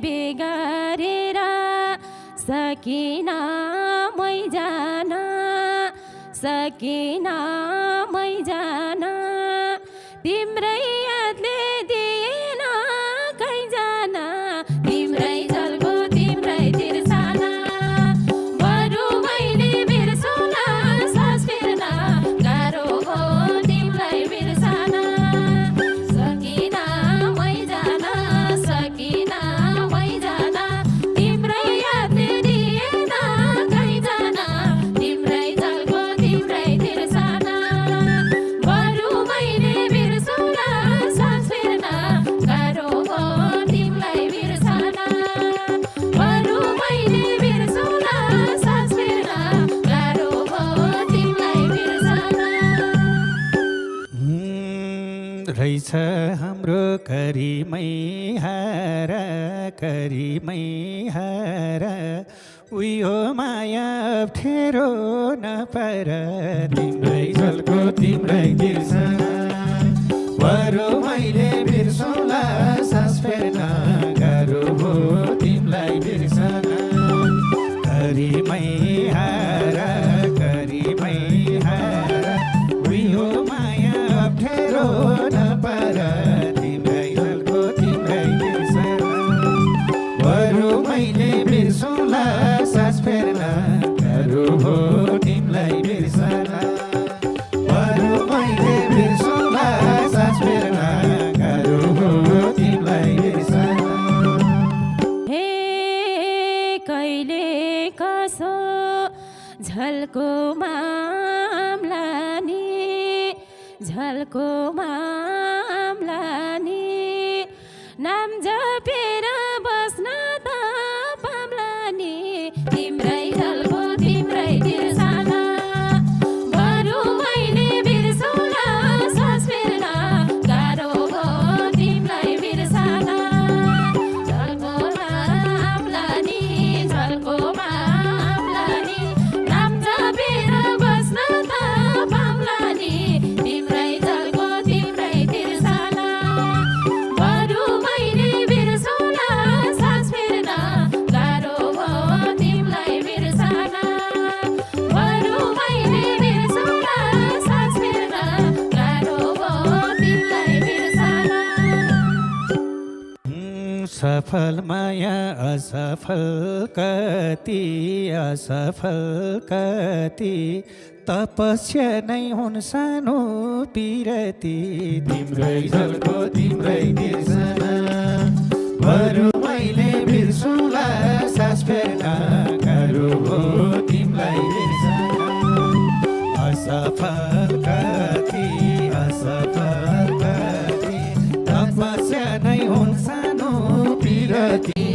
बिगारेर सकिन मै जान सकिन मै जान तिम्रै यादले दिएन कहीँ जान तिम्रै जलको तिम्रै तिर्सना बरु मैले बिर्सौँला सास फेर्न गाह्रो हो तिमीलाई बिर्सन सकिन मै जान सकिन मै जान तिम्रै यादले दिएन कहीँ जान तिम्रै जलको तिम्रै तिर्सना बरु मैले बिर्सौँला सास फेर्न गाह्रो हो तिमीलाई बिर्सन बरु मैले बिर्सौँला सास फेर्न गाह्रो हो तिमीलाई बिर्सन रहेछ हाम्रो करीमै हार उयो माया अप्ठ्यारो नपर तिम्रै जलको तिम्रै तिर्सना बरु मैले बिर्सौँला सास फेर्न गाह्रो हो तिमीलाई बिर्सन करीमै हार उयो माया अप्ठ्यारो नपर तिम्रै जलको तिम्रै तिर्सना बरु मैले बिर्सौँला सास फेर्न गाह्रो हो तिमीलाई बिर्सन बरु मैले बिर्सौँला सास फेर्न गाह्रो हो तिमीलाई बिर्सन हे कहिले कसो झल्को मामला नि नाम जपेर बस्न त पाम्ला नि तिम्रै झल्को तिम्रै तिर्सना बरु मैले बिर्सौँला सास फेर्न गाह्रो हो तिमीलाई बिर्सन झल्को मामला नि नाम जपेर बस्न त पाम्ला नि तिम्रै झल्को तिम्रै तिर्सना बरु मैले बिर्सौँला सास फेर्न गाह्रो हो तिमीलाई बिर्सन बरु मैले बिर्सौँला सास फेर्न गाह्रो हो तिमीलाई बिर्सन सफल माया असफल कति तपस्या नै हुन् सानो पिरती तिम्रै जलको तिम्रै तिर्सना बरु मैले बिर्सौँला सास फेर्न गाह्रो हो तिमीलाई बिर्सन असफल कति तपस्या नै हुन् सानो पिरती